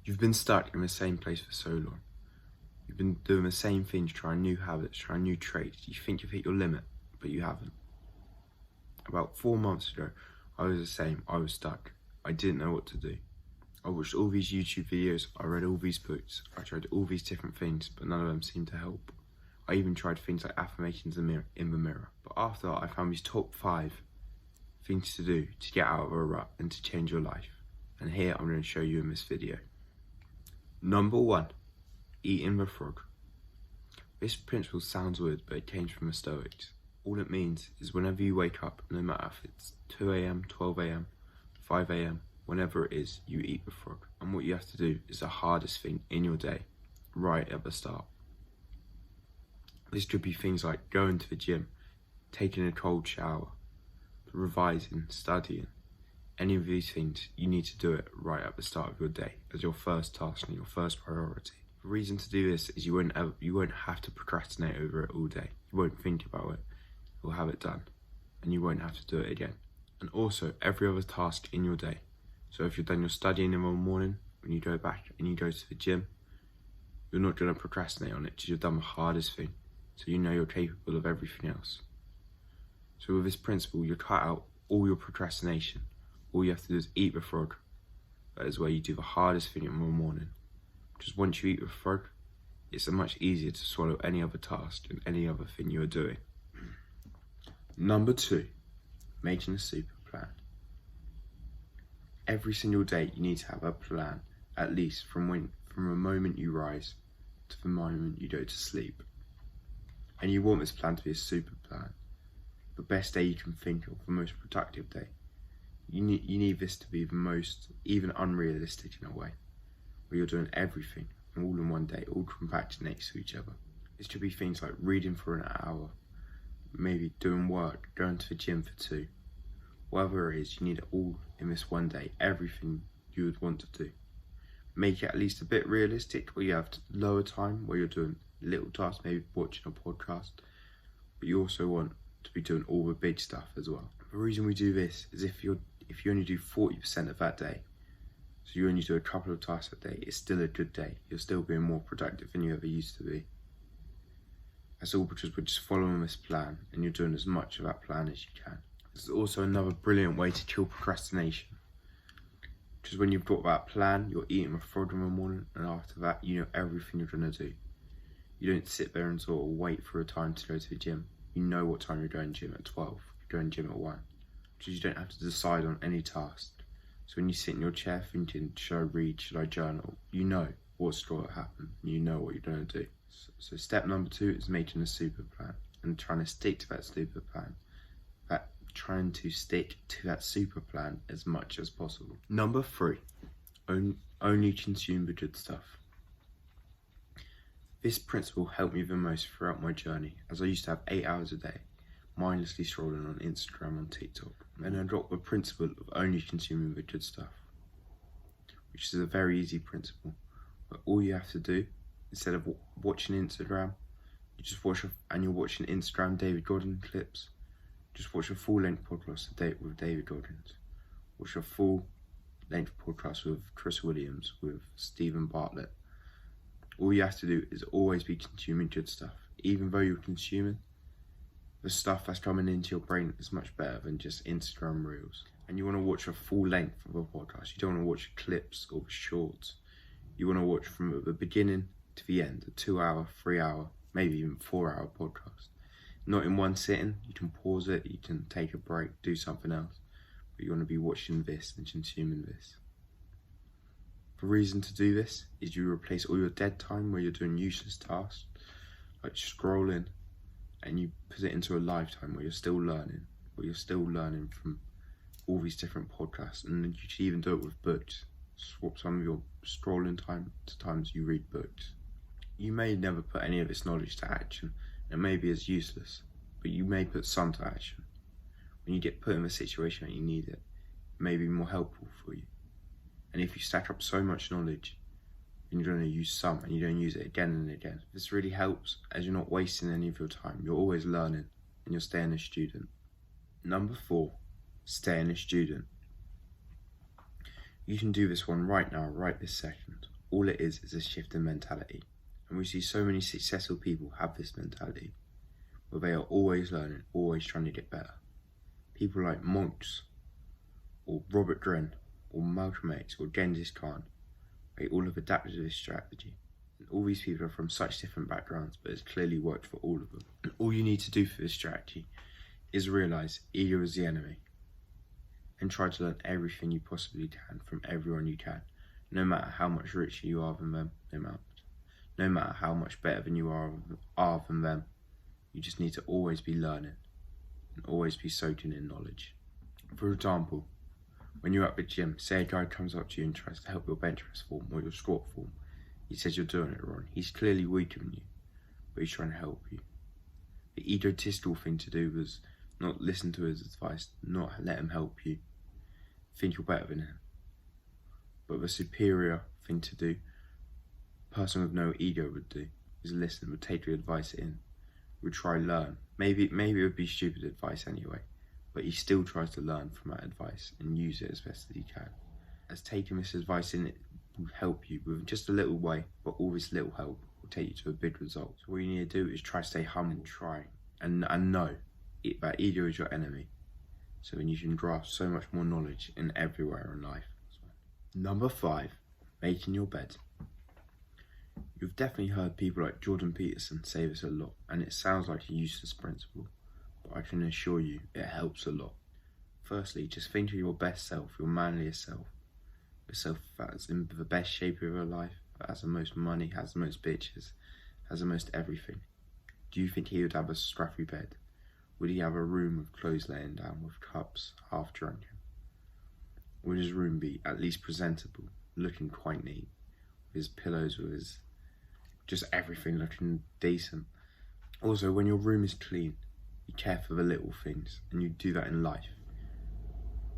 You've been stuck in the same place for so long. You've been doing the same things, trying new habits, trying new traits. You think you've hit your limit, but you haven't. About 4 months ago, I was the same. I was stuck. I didn't know what to do. I watched all these YouTube videos, I read all these books, I tried all these different things, but none of them seemed to help. I even tried things like affirmations in the mirror. But after that, I found these top 5 things to do to get out of a rut and to change your life. And here I'm going to show you in this video. Number 1, eating the frog. This principle sounds weird, but it came from the Stoics. All it means is whenever you wake up, no matter if it's 2 AM, 12 AM, 5 AM, whenever it is, you eat the frog. And what you have to do is the hardest thing in your day, right at the start. This could be things like going to the gym, taking a cold shower, revising, studying. Any of these things, you need to do it right at the start of your day as your first task and your first priority. The reason to do this is you won't have to procrastinate over it all day. You won't think about it. You'll have it done, and you won't have to do it again. And also, every other task in your day. So if you're done your studying in the morning, when you go back and you go to the gym, you're not going to procrastinate on it because you've done the hardest thing. So you know you're capable of everything else. So with this principle, you cut out all your procrastination. All you have to do is eat the frog. That is where you do the hardest thing in the morning. Just once you eat the frog, it's much easier to swallow any other task and any other thing you are doing. Number 2, making a super plan. Every single day you need to have a plan, at least from the moment you rise to the moment you go to sleep. And you want this plan to be a super plan, the best day you can think of, the most productive day. You need this to be the most, even unrealistic in a way, where you're doing everything all in one day, all compact next to each other. This could be things like reading for an hour, maybe doing work, going to the gym for 2. Whatever it is, you need it all in this one day, everything you would want to do. Make it at least a bit realistic, where you have lower time, where you're doing little tasks, maybe watching a podcast, but you also want to be doing all the big stuff as well. The reason we do this is if you only do 40% of that day, so you only do a couple of tasks a day, it's still a good day. You're still being more productive than you ever used to be. That's all because we're just following this plan and you're doing as much of that plan as you can. This is also another brilliant way to kill procrastination. Because when you've got that plan, you're eating a frog in the morning, and after that, you know everything you're going to do. You don't sit there and sort of wait for a time to go to the gym. You know what time you're going to gym at 12, you're going to gym at 1. Because you don't have to decide on any task. So when you sit in your chair thinking, should I read, should I journal? You know what's going to happen. You know what you're going to do. So step number 2 is making a super plan and trying to stick to that super plan. Trying to stick to that super plan as much as possible. Number 3, only consume the good stuff. This principle helped me the most throughout my journey, as I used to have 8 hours a day mindlessly scrolling on Instagram and TikTok. And I adopted the principle of only consuming the good stuff, which is a very easy principle. But all you have to do, instead of watching Instagram, you just watch and you're watching Instagram David Goggins clips. Just watch a full-length podcast with David Goggins. Watch a full-length podcast with Chris Williams, with Stephen Bartlett. All you have to do is always be consuming good stuff. Even though you're consuming, the stuff that's coming into your brain is much better than just Instagram Reels. And you want to watch a full length of a podcast. You don't want to watch clips or shorts. You want to watch from the beginning to the end, a 2-hour, 3-hour, maybe even 4-hour podcast. Not in one sitting. You can pause it, you can take a break, do something else. But you want to be watching this and consuming this. The reason to do this is you replace all your dead time where you're doing useless tasks, like scrolling, and you put it into a lifetime where you're still learning, from all these different podcasts. And you should even do it with books. Swap some of your scrolling time to times you read books. You may never put any of this knowledge to action. It may be as useless, but you may put some to action. When you get put in a situation that you need it, it may be more helpful for you. And if you stack up so much knowledge, and you're going to use some and you don't use it again and again, this really helps as you're not wasting any of your time. You're always learning and you're staying a student. Number 4, staying a student. You can do this one right now, right this second. all it is a shift in mentality. And we see so many successful people have this mentality, where they are always learning, always trying to get better. People like Monks, or Robert Greene, or Malcolm X, or Genghis Khan, they all have adapted to this strategy. And all these people are from such different backgrounds, but it's clearly worked for all of them. And all you need to do for this strategy is realise ego is the enemy, and try to learn everything you possibly can from everyone you can, no matter how much richer you are than them, no matter how much better than you are than them. You just need to always be learning and always be soaking in knowledge. For example, when you're at the gym, say a guy comes up to you and tries to help your bench press form or your squat form. He says you're doing it wrong. He's clearly weaker than you, but he's trying to help you. The egotistical thing to do was not listen to his advice, not let him help you, think you're better than him. But the superior thing to do, a person with no ego would do, is listen, would take the advice in, would try learn. Maybe it would be stupid advice anyway, but he still tries to learn from that advice and use it as best as he can. As taking this advice in, it will help you with just a little way, but all this little help will take you to a big result. So all you need to do is try to stay humble, try, and know that ego is your enemy. So then you can grasp so much more knowledge in everywhere in life. Number 5, making your bed. You've definitely heard people like Jordan Peterson say this a lot, and it sounds like a useless principle, but I can assure you it helps a lot. Firstly, just think of your best self, your manliest self, yourself that's in the best shape of your life, that has the most money, has the most bitches, has the most everything. Do you think he would have a scruffy bed? Would he have a room with clothes laying down, with cups half drunken? Would his room be at least presentable, looking quite neat, with his pillows, with his just everything looking decent? Also, when your room is clean, you care for the little things, and you do that in life.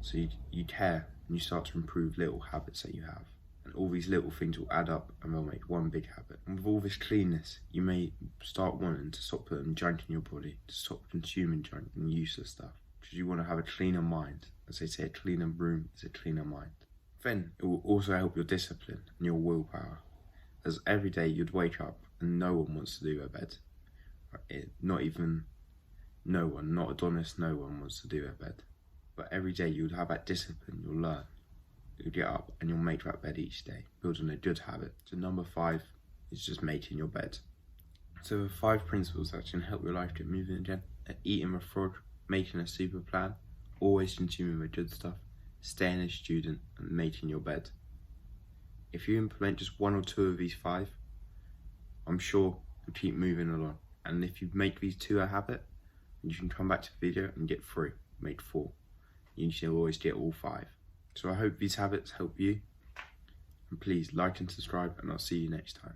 So you care, and you start to improve little habits that you have. And all these little things will add up, and they'll make one big habit. And with all this cleanness, you may start wanting to stop putting junk in your body, to stop consuming junk and useless stuff. Because you want to have a cleaner mind. As they say, a cleaner room is a cleaner mind. Then it will also help your discipline and your willpower. As every day you'd wake up and no one wants to do their bed. Not even no one, not Adonis, no one wants to do their bed. But every day you'd have that discipline, you'll learn. You'll get up and you'll make that bed each day, building a good habit. So number 5 is just making your bed. So the 5 principles that can help your life get moving again are eating the frog, making a super plan, always consuming the good stuff, staying a student, and making your bed. If you implement just 1 or 2 of these 5, I'm sure you'll keep moving along. And if you make these 2 a habit, you can come back to the video and get 3, make 4. You should always get all 5. So I hope these habits help you. And please like and subscribe, and I'll see you next time.